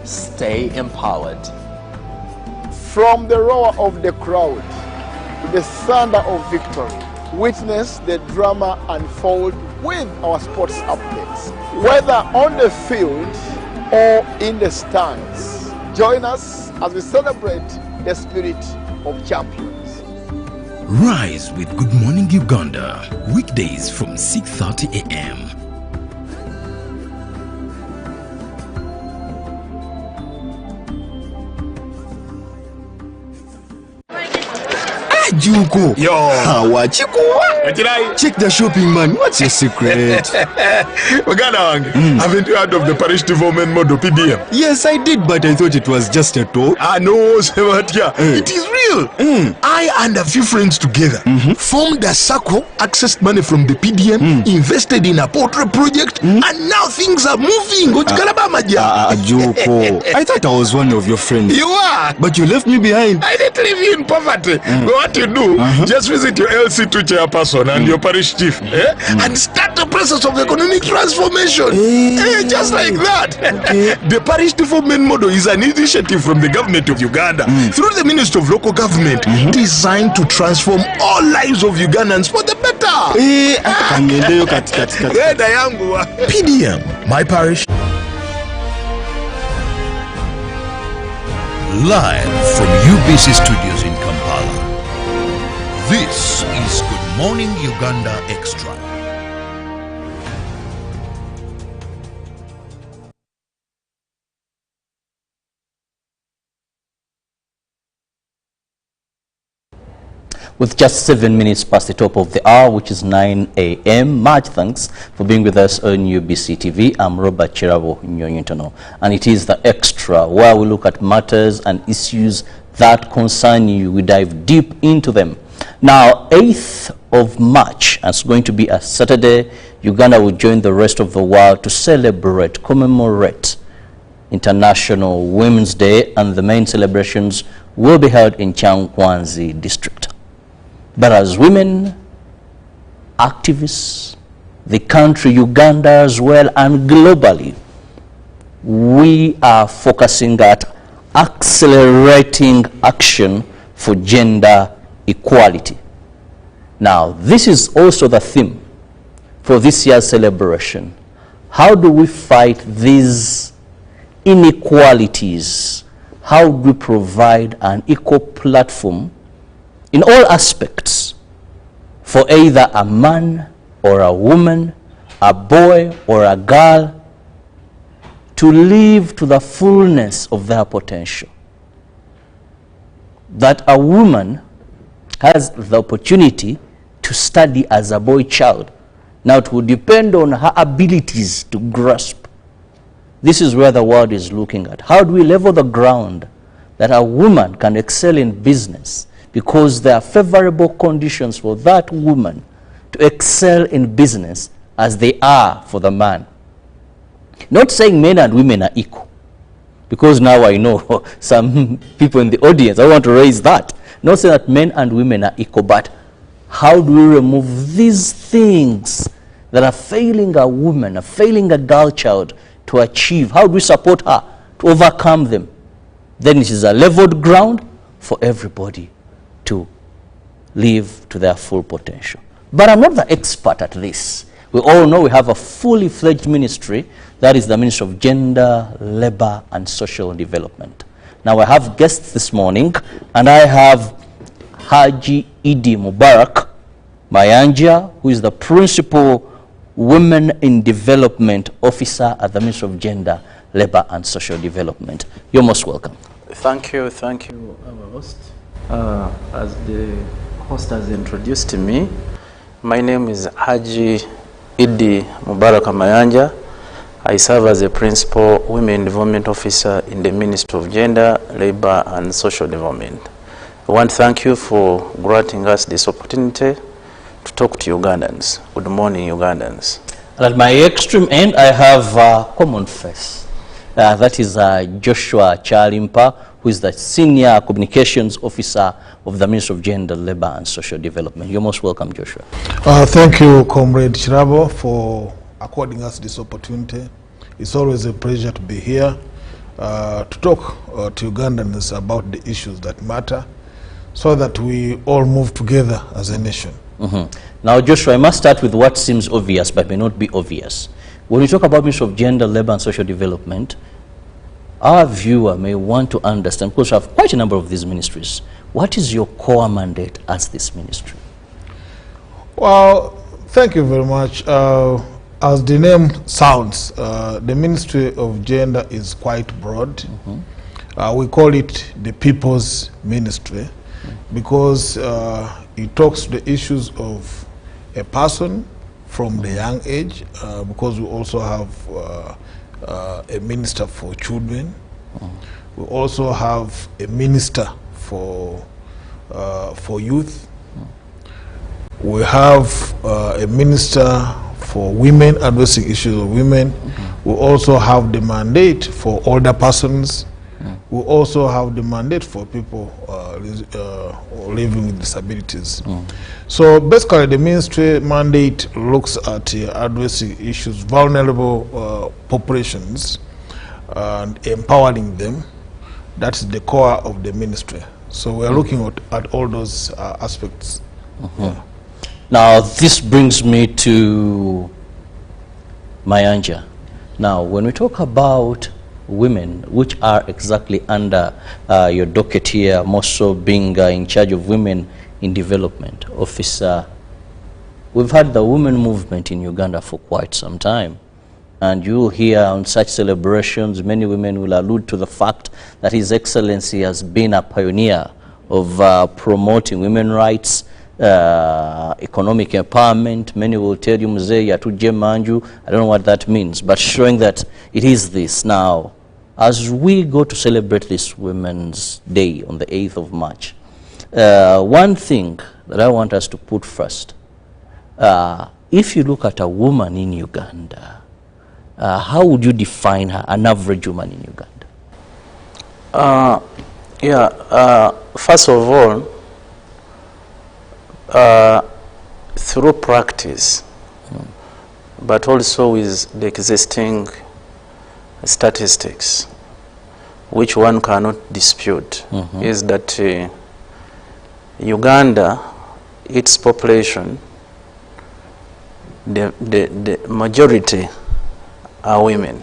stay empowered. From the roar of the crowd to the thunder of victory, witness the drama unfold with our sports updates. Whether on the field or in the stands, join us as we celebrate the spirit of champions. Rise with Good Morning Uganda, weekdays from 6:30 a.m. Juko. Yo. Wachikuwa. Check the shopping, man. What's your secret? Uganda, haven't you heard of the parish development model, PDM? Yes, I did, but I thought it was just a talk. No, Sebatia. It is real. I and a few friends together formed a circle, accessed money from the PDM, invested in a portrait project, and now things are moving. Juko. I thought I was one of your friends. You are. But you left me behind. I didn't leave you in poverty. But what you do, just visit your LC2 chairperson and your parish chief and start the process of economic transformation. Just like that. Okay. The parish development model is an initiative from the government of Uganda through the Ministry of Local Government designed to transform all lives of Ugandans for the better. PDM, my parish. Live from UBC Studios in Kampala. This is Good Morning Uganda Extra. With just 7 minutes past the top of the hour, which is 9 a.m. Much thanks for being with us on UBC TV. I'm Robert Chirabo Nyonyintono, and it is the Extra, where we look at matters and issues that concern you. We dive deep into them. Now, 8th of March, and it's going to be a Saturday, Uganda will join the rest of the world to celebrate, commemorate International Women's Day, and the main celebrations will be held in Changwanzi district. But as women, activists, the country Uganda as well, and globally, we are focusing at accelerating action for gender equality. Now, this is also the theme for this year's celebration. How do we fight these inequalities? How do we provide an equal platform in all aspects for either a man or a woman, a boy or a girl, to live to the fullness of their potential? That a woman has the opportunity to study as a boy child. Now it will depend on her abilities to grasp. This is where the world is looking at. How do we level the ground that a woman can excel in business, because there are favorable conditions for that woman to excel in business as they are for the man? Not saying men and women are equal, because now I know some people in the audience, I want to raise that. Not saying that men and women are equal, but how do we remove these things that are failing a woman, are failing a girl child to achieve? How do we support her to overcome them? Then it is a leveled ground for everybody to live to their full potential. But I'm not the expert at this. We all know we have a fully fledged ministry, that is the Ministry of Gender, Labor and Social Development. Now I have guests this morning, and I have Haji Idi Mubarak Mayanja, who is the Principal Women in Development Officer at the Ministry of Gender, Labor and Social Development. You're most welcome. Thank you, our host. As the host has introduced me, my name is Haji Idi Mubarak Mayanja. I serve as a Principal Women Development Officer in the Ministry of Gender, Labor and Social Development. I want to thank you for granting us this opportunity to talk to Ugandans. Good morning, Ugandans. And at my extreme end, I have a common face. That is Joshua Chalimpa, who is the Senior Communications Officer of the Ministry of Gender, Labor and Social Development. You're most welcome, Joshua. Thank you, Comrade Chirabo, for according us this opportunity. It's always a pleasure to be here to talk to Ugandans about the issues that matter, so that we all move together as a nation. Now, Joshua, I must start with what seems obvious but may not be obvious. When we talk about Ministry of Gender, Labor and Social Development, our viewer may want to understand, because we have quite a number of these ministries, what is your core mandate as this ministry? Well, thank you very much. As the name sounds, the Ministry of Gender is quite broad. We call it the People's Ministry because it talks to the issues of a person from the young age, because we also have a minister for children. We also have a minister for youth. We have a minister for women, addressing issues of women. We also have the mandate for older persons. We also have the mandate for people living with disabilities. So basically the ministry mandate looks at addressing issues, vulnerable populations, and empowering them. That's the core of the ministry. So we're looking at all those aspects. Now, this brings me to Mayanja. Now, when we talk about women, which are exactly under your docket here, more so being in charge of women in development, officer, we've had the women movement in Uganda for quite some time. And you hear on such celebrations, many women will allude to the fact that His Excellency has been a pioneer of promoting women rights, economic empowerment. Many will tell you, Mzee Yatuje Manju, I don't know what that means, but showing that it is this. Now, as we go to celebrate this Women's Day on the 8th of March, one thing that I want us to put first, if you look at a woman in Uganda, how would you define her, an average woman in Uganda? First of all, through practice, but also with the existing statistics, which one cannot dispute, is that Uganda, its population, the majority are women.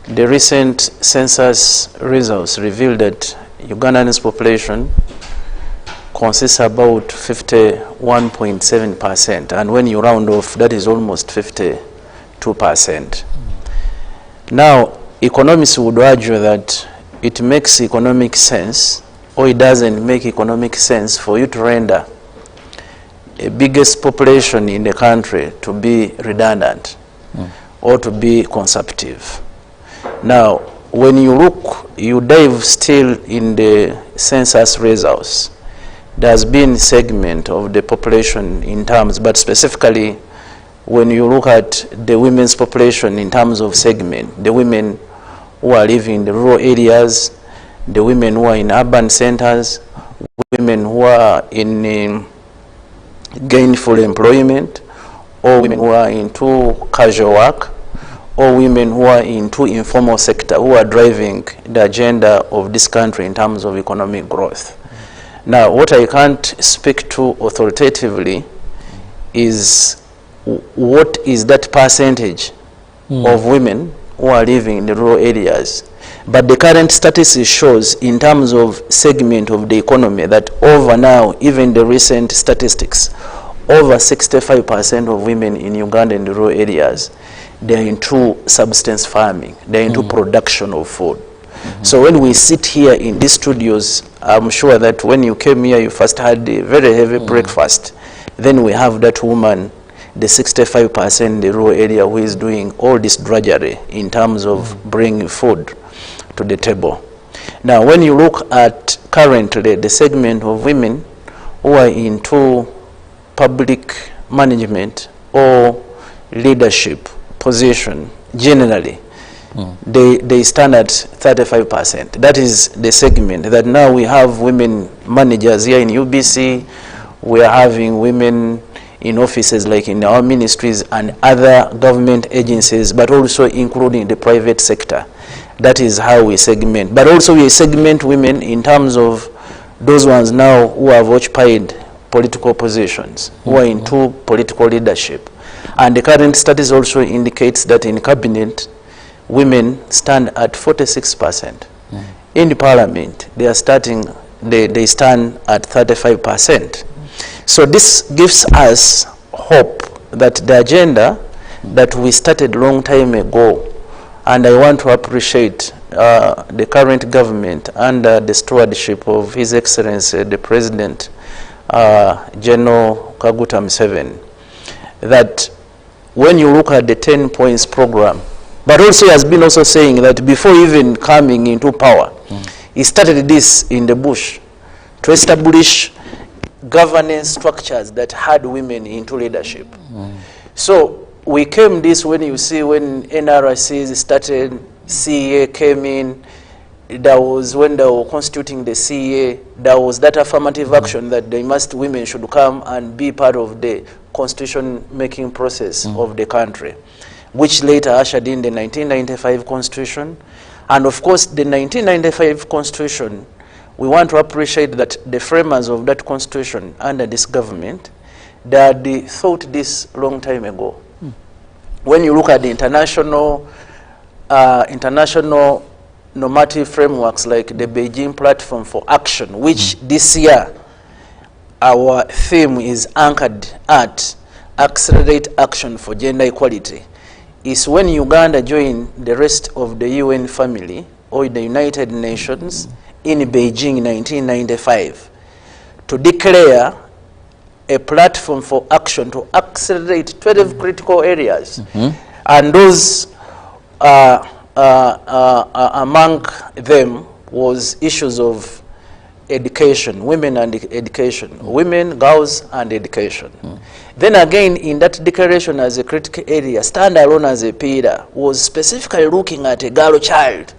The recent census results revealed that Ugandan's population consists about 51.7%, and when you round off, that is almost 52%. Now, economists would argue that it makes economic sense, or it doesn't make economic sense for you to render a biggest population in the country to be redundant or to be consumptive. Now, when you look, you dive still in the census results, there's been segment of the population in terms, but specifically when you look at the women's population in terms of segment, the women who are living in the rural areas, the women who are in urban centers, women who are in gainful employment, or women who are into casual work, or women who are into informal sector, who are driving the agenda of this country in terms of economic growth. Now, what I can't speak to authoritatively is what is that percentage of women who are living in the rural areas. But the current statistics shows in terms of segment of the economy that over now, even the recent statistics, over 65% of women in Uganda in the rural areas, they are into subsistence farming, they are into production of food. So when we sit here in these studios, I'm sure that when you came here, you first had a very heavy breakfast. Then we have that woman, the 65% in the rural area, who is doing all this drudgery in terms of bringing food to the table. Now, when you look at currently the segment of women who are into public management or leadership position, generally, they stand at 35%. That is the segment that now we have women managers here in UBC. We are having women in offices like in our ministries and other government agencies, but also including the private sector. That is how we segment. But also we segment women in terms of those ones now who have occupied political positions, who are into political leadership. And the current studies also indicates that in cabinet, women stand at 46%. In the parliament, they stand at 35%. So this gives us hope that the agenda that we started a long time ago, and I want to appreciate the current government under the stewardship of His Excellency, the President, General Kaguta Museveni, that when you look at the 10 points program, but also he has been also saying that before even coming into power, he started this in the bush to establish governance structures that had women into leadership. So we came this when you see when NRCs started, CEA came in, there was when they were constituting the CEA, there was that affirmative action that women should come and be part of the constitution making process of the country, which later ushered in the 1995 constitution. And of course the 1995 constitution, we want to appreciate that the framers of that constitution under this government, they thought this long time ago. When you look at the international normative frameworks like the Beijing Platform for Action, which this year our theme is anchored at Accelerate Action for Gender Equality, is when Uganda joined the rest of the UN family or the United Nations in Beijing in 1995 to declare a platform for action to accelerate 12 critical areas. And those among them was issues of education, women and education, women, girls and education. Then again in that declaration as a critical area, standalone as a pillar, was specifically looking at a girl child.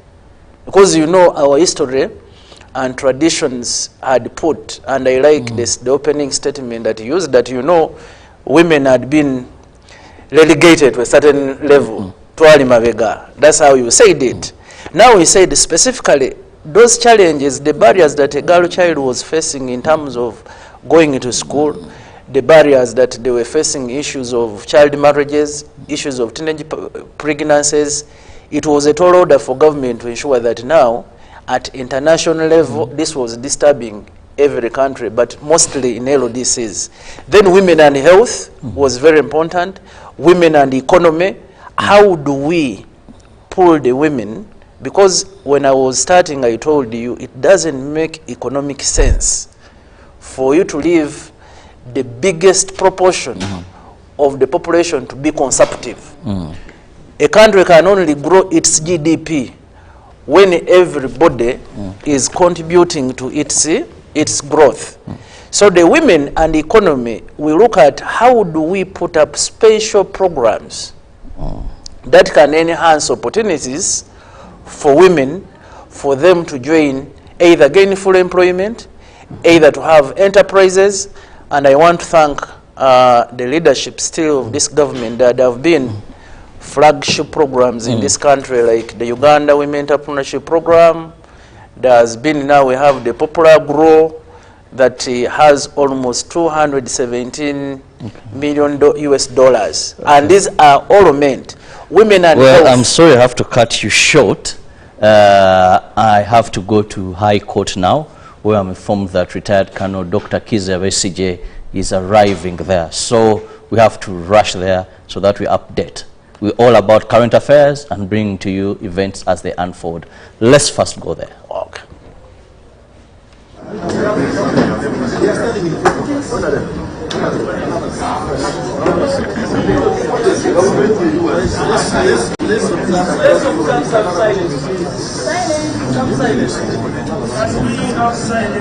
Because you know our history and traditions had put, and I like this, the opening statement that you used, that you know women had been relegated to a certain level. That's how you said it. Now we said specifically those challenges, the barriers that a girl child was facing in terms of going into school, the barriers that they were facing, issues of child marriages, issues of teenage pregnancies. It was a tall order for government to ensure that now at international level, this was disturbing every country, but mostly in LODCs. Then women and health was very important. Women and economy. How do we pull the women? Because when I was starting, I told you it doesn't make economic sense for you to leave the biggest proportion of the population to be consumptive. A country can only grow its GDP when everybody is contributing to its growth. So the women and the economy, we look at how do we put up special programs that can enhance opportunities for women, for them to join, either gainful employment, either to have enterprises. And I want to thank the leadership still of this government that have been flagship programs in this country, like the Uganda Women Entrepreneurship Program. There's been, now we have the Popular Grow that has almost $217 million US dollars. And these are all meant women and health. I'm sorry, I have to cut you short. I have to go to High Court now, where I'm informed that retired Colonel Dr. Kiza SCJ is arriving there. So we have to rush there so that we update. We're all about current affairs and bring to you events as they unfold. Let's first go there. Okay. Silence.